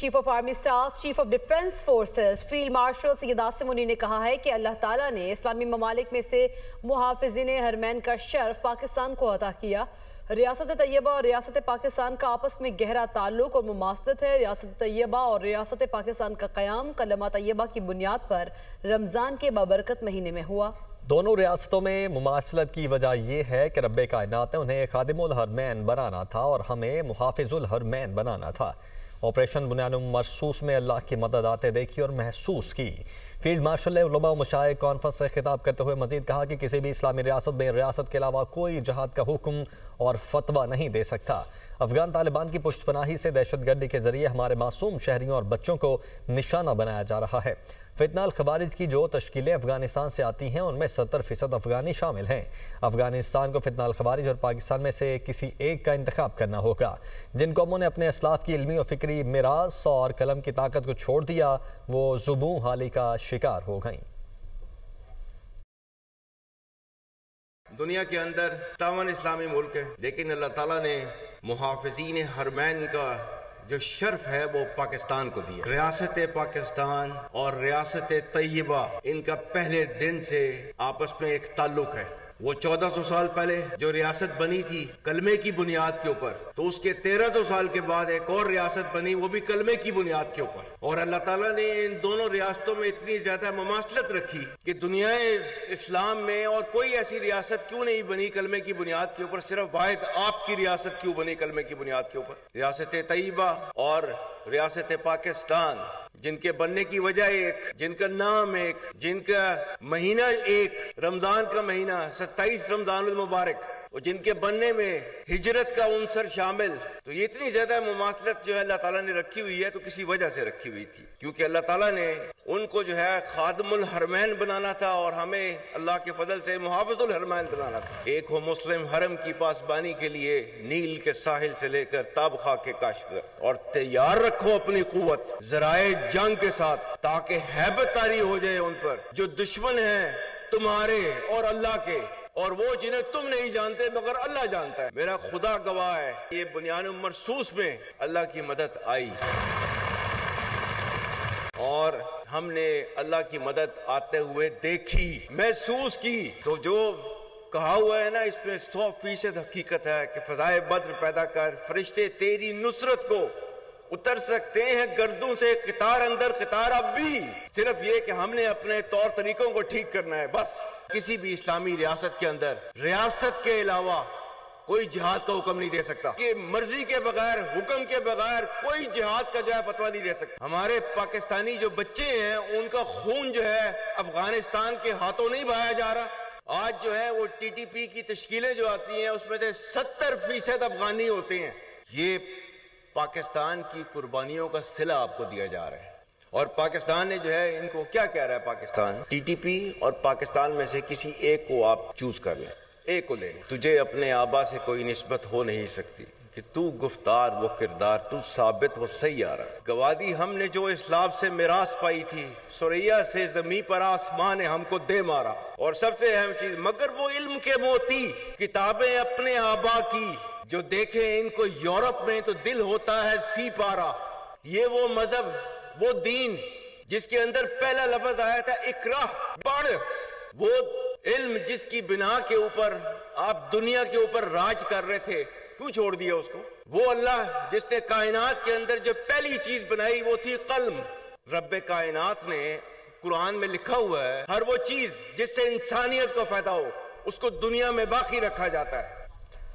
Chief of army staff chief of defence forces field marshal Syed Asim Munir نے کہا ہے کہ اللہ تعالیٰ نے اسلامی ممالک میں سے محافظین حرمین کا شرف پاکستان کو عطا کیا۔ ریاست طیبہ اور ریاست پاکستان کا آپس میں گہرا تعلق اور مماثلت ہے۔ ریاست طیبہ اور ریاست پاکستان کا قیام کلمہ طیبہ کی بنیاد پر رمضان کے بابرکت مہینے میں ہوا۔ دونوں ریاستوں میں مماثلت کی وجہ یہ ہے کہ رب کائنات نے انہیں خادم الحرمین بنانا تھا اور ہمیں محافظ الحرمین بنانا تھا۔ آپریشن بنیان مرصوص میں اللہ کی مدد آتے دیکھی اور محسوس کی۔ فیلڈ مارشل نے علماء و مشائخ کانفرنس سے خطاب کرتے ہوئے مزید کہا کہ کسی بھی اسلامی ریاست میں ریاست کے علاوہ کوئی جہاد کا حکم اور فتویٰ نہیں دے سکتا۔ افغان طالبان کی پشت پناہی سے دہشت گردی کے ذریعے ہمارے معصوم شہریوں اور بچوں کو نشانہ بنایا جا رہا ہے۔ فتنہ الخوارج کی جو تشکیلیں افغانستان سے آتی ہیں ان میں 70% افغانی شامل ہیں۔ افغانستان کو فتنہ الخوارج اور پاکستان میں سے کسی ایک کا انتخاب کرنا ہوگا۔ جن قوموں نے اپنے اسلاف کی علمی و فکری میراث اور قلم کی طاقت کو چھوڑ دیا وہ زبوں حالی کا شکار ہو گئیں۔ دنیا کے اندر 57 اسلامی ملک ہیں، لیکن اللہ تعالیٰ نے محافظین حرمین کا جو شرف ہے وہ پاکستان کو دیا۔ ریاست پاکستان اور ریاست طیبہ ان کا پہلے دن سے آپس میں ایک تعلق ہے۔ وہ 1400 سال پہلے جو ریاست بنی تھی کلمے کی بنیاد کے اوپر، تو اس کے 1300 سال کے بعد ایک اور ریاست بنی وہ بھی کلمے کی بنیاد کے اوپر، اور اللہ تعالیٰ نے ان دونوں ریاستوں میں اتنی زیادہ مماثلت رکھی کہ دنیا اسلام میں اور کوئی ایسی ریاست کیوں نہیں بنی کلمے کی بنیاد کے اوپر، صرف واحد آپ کی ریاست کیوں بنی کلمے کی بنیاد کے اوپر۔ ریاست طیبہ اور ریاست پاکستان جن کے بننے کی وجہ ایک، جن کا نام ایک، جن کا مہینہ ایک، رمضان کا مہینہ 27 رمضان المبارک، اور جن کے بننے میں ہجرت کا عنصر شامل، تو یہ اتنی زیادہ مماثلت جو ہے اللہ تعالیٰ نے رکھی ہوئی ہے تو کسی وجہ سے رکھی ہوئی تھی، کیونکہ اللہ تعالیٰ نے ان کو جو ہے خادم الحرمین بنانا تھا اور ہمیں اللہ کے فضل سے محافظ الحرمین بنانا تھا۔ ایک ہو مسلم حرم کی پاسبانی کے لیے نیل کے ساحل سے لے کر تابخا کے کاشغر، اور تیار رکھو اپنی قوت ذرائع جنگ کے ساتھ تاکہ ہیبت طاری ہو جائے ان پر جو دشمن ہیں تمہارے اور اللہ کے، اور وہ جنہیں تم نہیں جانتے مگر اللہ جانتا ہے۔ میرا خدا گواہ ہے، یہ بنیان مرصوص میں اللہ کی مدد آئی اور ہم نے اللہ کی مدد آتے ہوئے دیکھی، محسوس کی۔ تو جو کہا ہوا ہے نا اس میں 100% حقیقت ہے کہ فضائے بدر پیدا کر فرشتے تیری نصرت کو اتر سکتے ہیں گردوں سے قطار اندر قطار، اب بھی صرف یہ کہ ہم نے اپنے طور طریقوں کو ٹھیک کرنا ہے بس۔ کسی بھی اسلامی ریاست کے اندر ریاست کے علاوہ کوئی جہاد کا حکم نہیں دے سکتا، کہ مرضی کے بغیر حکم کے بغیر کوئی جہاد کا جو ہے فتویٰ نہیں دے سکتا۔ ہمارے پاکستانی جو بچے ہیں ان کا خون جو ہے افغانستان کے ہاتھوں نہیں بہایا جا رہا۔ آج جو ہے وہ ٹی ٹی پی کی تشکیلیں جو آتی ہیں اس میں سے 70% افغانی ہوتے ہیں۔ یہ پاکستان کی قربانیوں کا صلہ آپ کو دیا جا رہا ہے، اور پاکستان نے جو ہے ان کو کیا کہہ رہا ہے، پاکستان ٹی ٹی پی اور پاکستان میں سے کسی ایک کو آپ چوز کر لیں، ایک کو لے لیں۔ تجھے اپنے آبا سے کوئی نسبت ہو نہیں سکتی کہ تو گفتار وہ کردار، تو ثابت وہ سیارہ۔ گوادی ہم نے جو اسلاف سے میراث پائی تھی، سریا سے زمین پر آسمان نے ہم کو دے مارا، اور سب سے اہم چیز مگر وہ علم کے موتی کتابیں اپنے آبا کی، جو دیکھیں ان کو یورپ میں تو دل ہوتا ہے سی پارا۔ یہ وہ مذہب، وہ دین جس کے اندر پہلا لفظ آیا تھا اقرا، پڑھ، وہ علم جس کی بنا کے اوپر آپ دنیا کے اوپر راج کر رہے تھے، کیوں چھوڑ دیا اس کو؟ وہ اللہ جس نے کائنات کے اندر جو پہلی چیز بنائی وہ تھی قلم۔ رب کائنات نے قرآن میں لکھا ہوا ہے ہر وہ چیز جس سے انسانیت کو فائدہ ہو اس کو دنیا میں باقی رکھا جاتا ہے۔